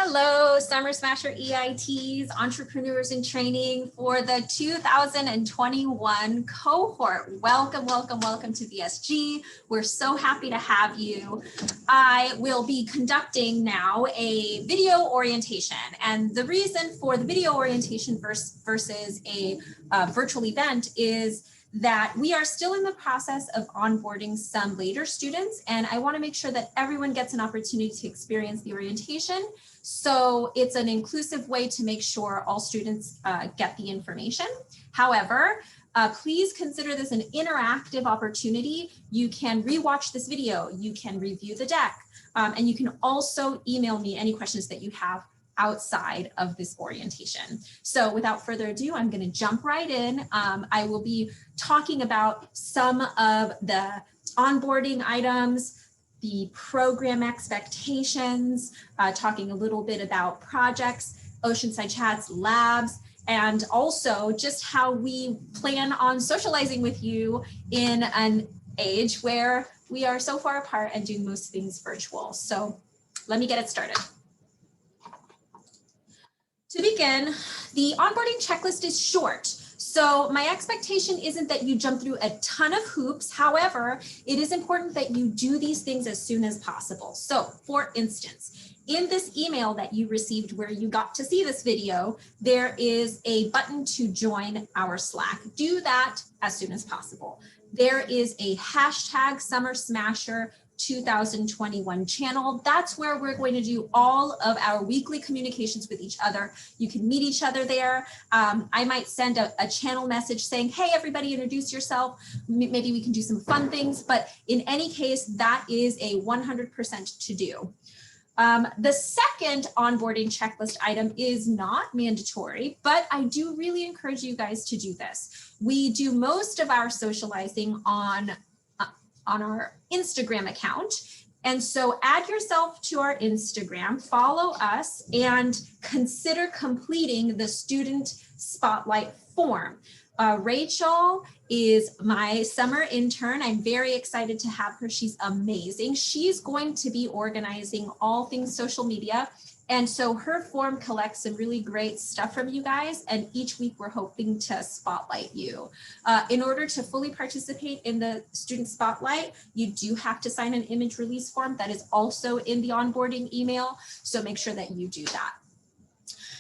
Hello, Summer Smasher EITs, entrepreneurs in training for the 2021 cohort. Welcome, welcome, welcome to VSG. We're so happy to have you. I will be conducting now a video orientation, and the reason for the video orientation versus a virtual event is that we are still in the process of onboarding some later students, and I want to make sure that everyone gets an opportunity to experience the orientation. So it's an inclusive way to make sure all students get the information. However, please consider this an interactive opportunity. You can rewatch this video, you can review the deck, and you can also email me any questions that you have outside of this orientation. So without further ado, I'm going to jump right in. I will be talking about some of the onboarding items, the program expectations, talking a little bit about projects, Oceanside Chats, labs, and also just how we plan on socializing with you in an age where we are so far apart and doing most things virtual. So let me get it started. To begin, the onboarding checklist is short. So my expectation isn't that you jump through a ton of hoops. However, it is important that you do these things as soon as possible. So for instance, in this email that you received where you got to see this video, there is a button to join our Slack. Do that as soon as possible. There is a hashtag Summer Smasher 2021 channel. That's where we're going to do all of our weekly communications with each other. You can meet each other there. I might send a channel message saying, hey, everybody, introduce yourself. Maybe we can do some fun things, but in any case, that is a 100% to do. The second onboarding checklist item is not mandatory, but I do really encourage you guys to do this. We do most of our socializing on our Instagram account. And so add yourself to our Instagram, follow us, and consider completing the student spotlight form. Rachel is my summer intern. I'm very excited to have her. She's amazing. She's going to be organizing all things social media. And so her form collects some really great stuff from you guys. And each week we're hoping to spotlight you. In order to fully participate in the student spotlight, you do have to sign an image release form that is also in the onboarding email. So make sure that you do that.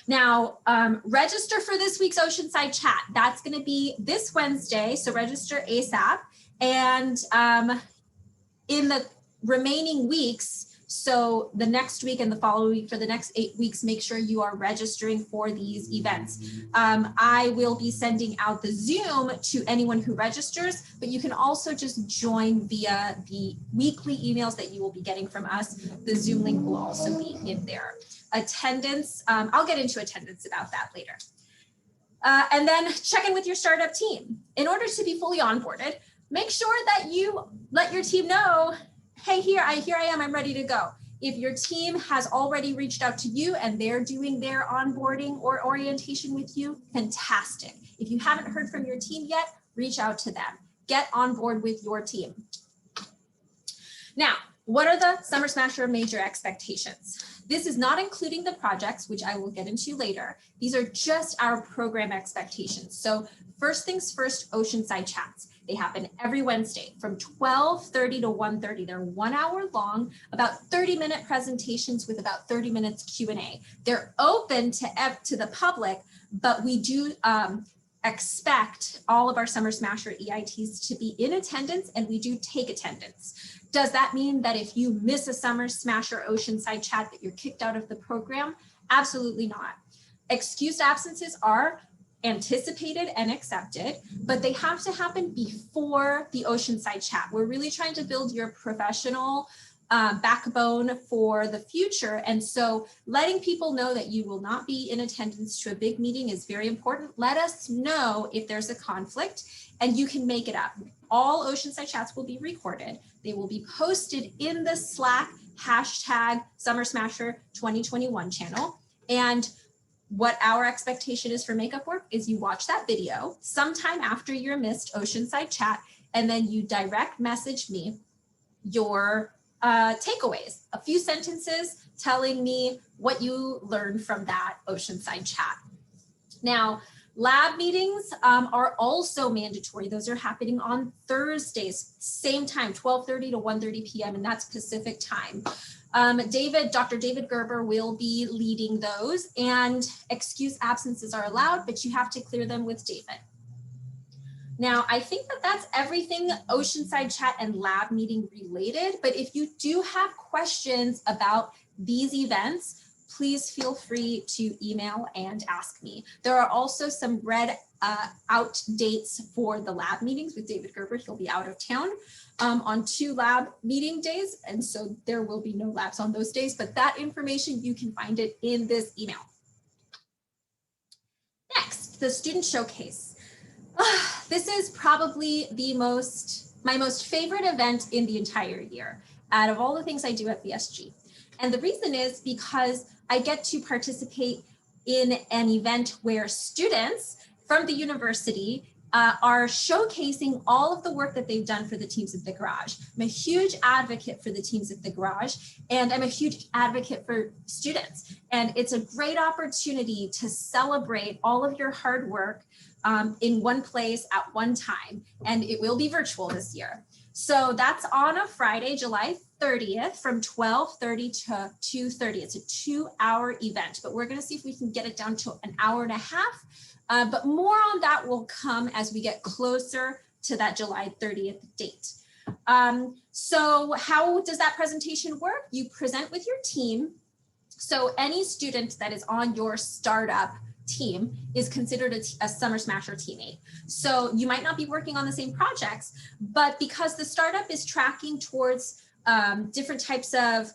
Now, register for this week's Oceanside Chat. That's going to be this Wednesday. So register ASAP. And in the remaining weeks, so the next week and the following week, for the next 8 weeks, make sure you are registering for these events. I will be sending out the Zoom to anyone who registers, but you can also just join via the weekly emails that you will be getting from us. The Zoom link will also be in there. Attendance, I'll get into attendance about that later. And then check in with your startup team. In order to be fully onboarded, make sure that you let your team know, hey, here I am, I'm ready to go. If your team has already reached out to you and they're doing their onboarding or orientation with you, fantastic. If you haven't heard from your team yet, reach out to them. Get on board with your team. Now, what are the Summer Smasher major expectations? This is not including the projects, which I will get into later. These are just our program expectations. So first things first, Oceanside Chats. They happen every Wednesday from 12:30 to 1:30. They're 1 hour long, about 30-minute presentations with about 30 minutes Q&A. They're open to the public, but we do expect all of our Summer Smasher EITs to be in attendance, and we do take attendance. Does that mean that if you miss a Summer Smasher Oceanside Chat that you're kicked out of the program? Absolutely not. Excused absences are anticipated and accepted, but they have to happen before the Oceanside Chat. We're really trying to build your professional backbone for the future. And so letting people know that you will not be in attendance to a big meeting is very important. Let us know if there's a conflict and you can make it up. All Oceanside Chats will be recorded. They will be posted in the Slack hashtag Summer Smasher 2021 channel. And what our expectation is for makeup work is you watch that video sometime after your missed Oceanside Chat, and then you direct message me your takeaways, a few sentences telling me what you learned from that Oceanside chat. Now, lab meetings are also mandatory. Those are happening on Thursdays, same time, 12:30 to 1:30 p.m. and that's Pacific time. Dr. David Gerber will be leading those, and excuse absences are allowed, but you have to clear them with David. Now, I think that that's everything Oceanside chat and lab meeting related, but if you do have questions about these events, please feel free to email and ask me. There are also some read out dates for the lab meetings with David Gerber. He'll be out of town on 2 lab meeting days, and so there will be no labs on those days, but that information, you can find it in this email. Next, the student showcase. This is probably my most favorite event in the entire year out of all the things I do at VSG. And the reason is because I get to participate in an event where students from the university are showcasing all of the work that they've done for the teams at the Garage. I'm a huge advocate for the teams at the Garage, and I'm a huge advocate for students. And it's a great opportunity to celebrate all of your hard work in one place at one time, and it will be virtual this year. So that's on a Friday, July 30th from 12:30 to 2:30. It's a 2-hour event, but we're going to see if we can get it down to an hour and a half. But more on that will come as we get closer to that July 30th date. So how does that presentation work? You present with your team. So any student that is on your startup team is considered a Summer Smasher teammate. So you might not be working on the same projects, but because the startup is tracking towards different types of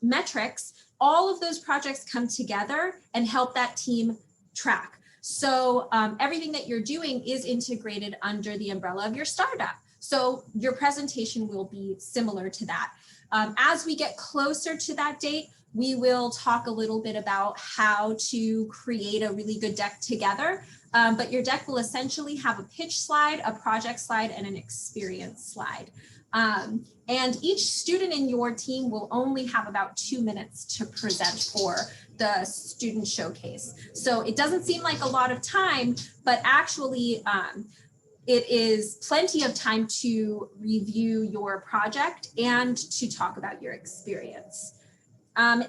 metrics, all of those projects come together and help that team track. So everything that you're doing is integrated under the umbrella of your startup. So your presentation will be similar to that. As we get closer to that date, we will talk a little bit about how to create a really good deck together. But your deck will essentially have a pitch slide, a project slide, and an experience slide. And each student in your team will only have about 2 minutes to present for the student showcase. So it doesn't seem like a lot of time, but actually it is plenty of time to review your project and to talk about your experience.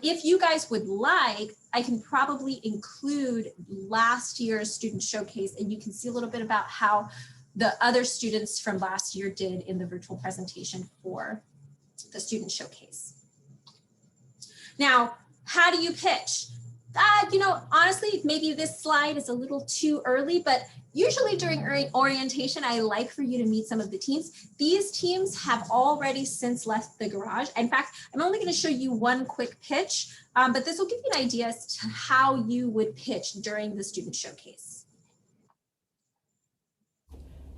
If you guys would like, I can probably include last year's student showcase, and you can see a little bit about how the other students from last year did in the virtual presentation for the student showcase. Now, how do you pitch? You know, honestly, maybe this slide is a little too early, but usually during orientation, I like for you to meet some of the teams. These teams have already since left the Garage. In fact, I'm only going to show you one quick pitch, but this will give you an idea as to how you would pitch during the student showcase.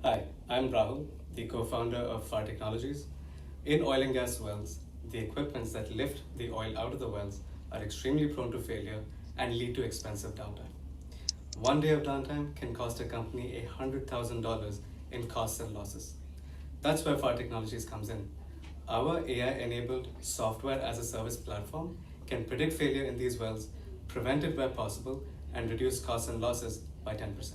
Hi, I'm Rahul, the co-founder of FAR Technologies. In oil and gas wells, the equipments that lift the oil out of the wells are extremely prone to failure and lead to expensive downtime. 1 day of downtime can cost a company $100,000 in costs and losses. That's where FAR Technologies comes in. Our AI-enabled software as a service platform can predict failure in these wells, prevent it where possible, and reduce costs and losses by 10%.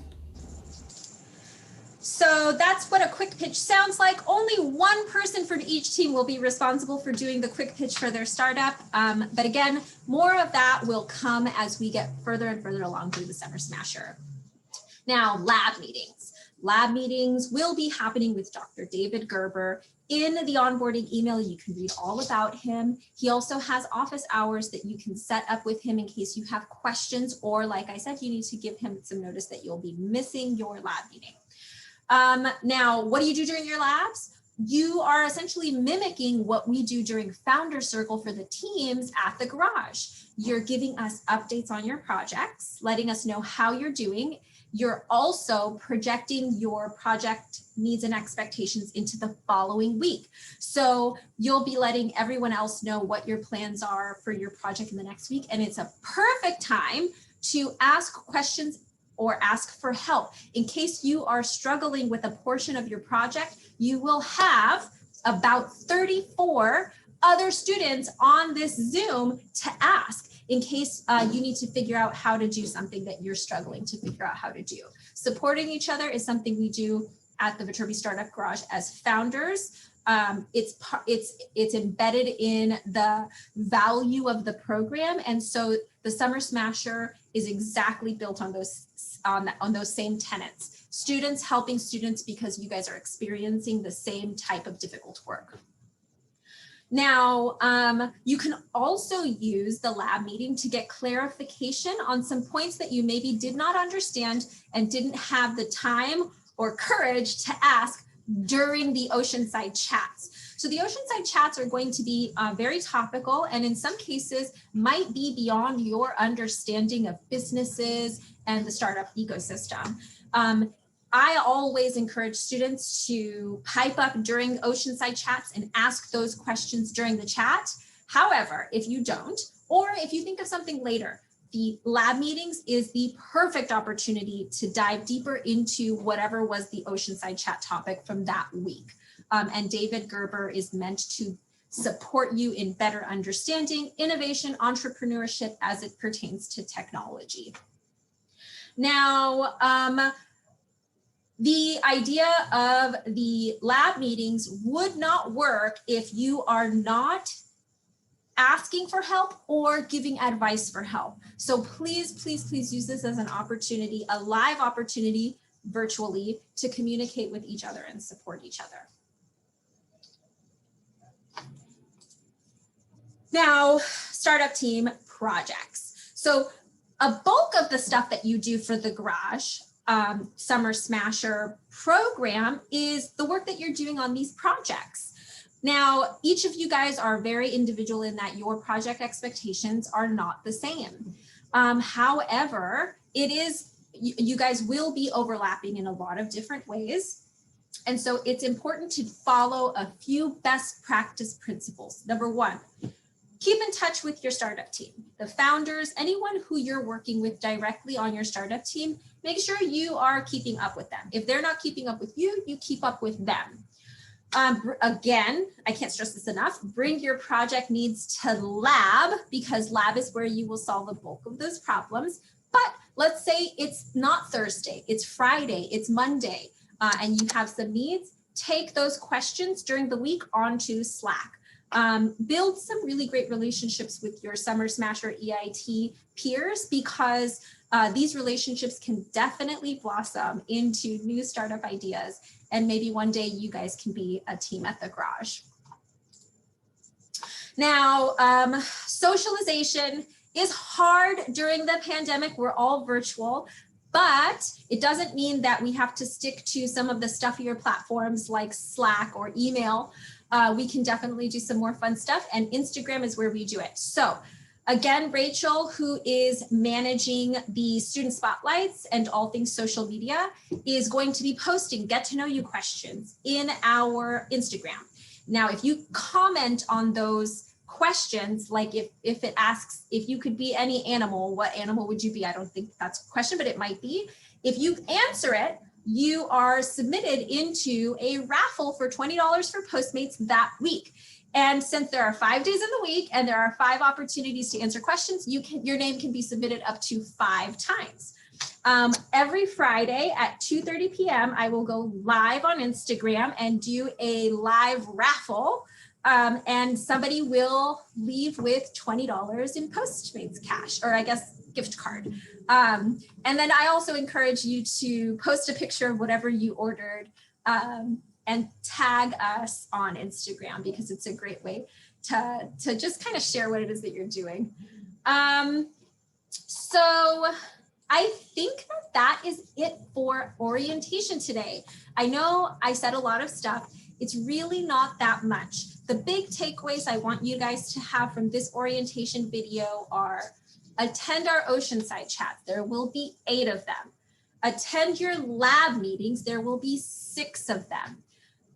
So that's what a quick pitch sounds like. Only one person from each team will be responsible for doing the quick pitch for their startup. But again, more of that will come as we get further and further along through the Summer Smasher. Now, lab meetings. Lab meetings will be happening with Dr. David Gerber. In the onboarding email, you can read all about him. He also has office hours that you can set up with him in case you have questions, or like I said, you need to give him some notice that you'll be missing your lab meeting. Now, what do you do during your labs? You are essentially mimicking what we do during Founder Circle for the teams at the Garage. You're giving us updates on your projects, letting us know how you're doing. You're also projecting your project needs and expectations into the following week. So you'll be letting everyone else know what your plans are for your project in the next week. And it's a perfect time to ask questions or ask for help. In case you are struggling with a portion of your project, you will have about 34 other students on this Zoom to ask in case you need to figure out how to do something that you're struggling to figure out how to do. Supporting each other is something we do at the Viterbi Startup Garage as founders. It's embedded in the value of the program, and so the Summer Smasher is exactly built on those same tenets. Students helping students because you guys are experiencing the same type of difficult work. Now, you can also use the lab meeting to get clarification on some points that you maybe did not understand and didn't have the time or courage to ask during the Oceanside chats. So the Oceanside chats are going to be very topical, and in some cases might be beyond your understanding of businesses and the startup ecosystem. I always encourage students to pipe up during Oceanside chats and ask those questions during the chat. However, if you don't, or if you think of something later, the lab meetings is the perfect opportunity to dive deeper into whatever was the Oceanside chat topic from that week. And David Gerber is meant to support you in better understanding innovation, entrepreneurship as it pertains to technology. Now, the idea of the lab meetings would not work if you are not asking for help or giving advice for help. So please, please, please use this as an opportunity, a live opportunity virtually to communicate with each other and support each other. Now, startup team projects. So a bulk of the stuff that you do for the Garage Summer Smasher program is the work that you're doing on these projects. Now, each of you guys are very individual in that your project expectations are not the same. However, you guys will be overlapping in a lot of different ways. And so it's important to follow a few best practice principles. Number one, keep in touch with your startup team, the founders, anyone who you're working with directly on your startup team. Make sure you are keeping up with them. If they're not keeping up with you, you keep up with them. Again, I can't stress this enough, bring your project needs to lab, because lab is where you will solve the bulk of those problems. But let's say it's not Thursday, it's Friday, it's Monday, and you have some needs, take those questions during the week onto Slack. Build some really great relationships with your Summer Smasher EIT peers, because these relationships can definitely blossom into new startup ideas. And maybe one day you guys can be a team at the Garage. Now, socialization is hard during the pandemic. We're all virtual, but it doesn't mean that we have to stick to some of the stuffier platforms like Slack or email. We can definitely do some more fun stuff, and Instagram is where we do it. So again, Rachel, who is managing the student spotlights and all things social media, is going to be posting get to know you questions in our Instagram. Now, if you comment on those questions, like if it asks if you could be any animal, what animal would you be? I don't think that's a question, but it might be. If you answer it, you are submitted into a raffle for $20 for Postmates that week. And since there are 5 days in the week and there are 5 opportunities to answer questions, your name can be submitted up to 5 times. Every Friday at 2:30 p.m., I will go live on Instagram and do a live raffle. And somebody will leave with $20 in Postmates cash, or I guess gift card. And then I also encourage you to post a picture of whatever you ordered and tag us on Instagram, because it's a great way to just kind of share what it is that you're doing. So I think that is it for orientation today. I know I said a lot of stuff. It's really not that much. The big takeaways I want you guys to have from this orientation video are: attend our Oceanside chat. There will be 8 of them. Attend your lab meetings. There will be 6 of them.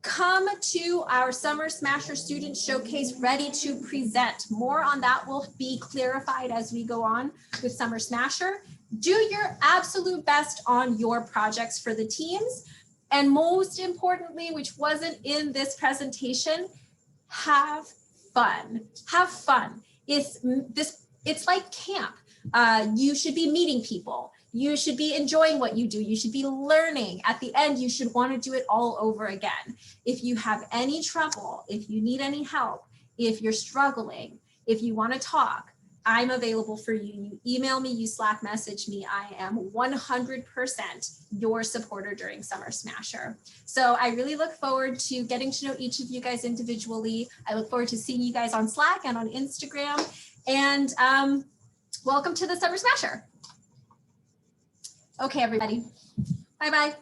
Come to our Summer Smasher Student Showcase ready to present. More on that will be clarified as we go on with Summer Smasher. Do your absolute best on your projects for the teams. And most importantly, which wasn't in this presentation, have fun. Have fun. It's like camp. You should be meeting people. You should be enjoying what you do. You should be learning. At the end, you should want to do it all over again. If you have any trouble, if you need any help, if you're struggling, if you want to talk, I'm available for you. You email me, you Slack message me. I am 100% your supporter during Summer Smasher. So I really look forward to getting to know each of you guys individually. I look forward to seeing you guys on Slack and on Instagram. And welcome to the Summer Smasher. Okay, everybody. Bye-bye.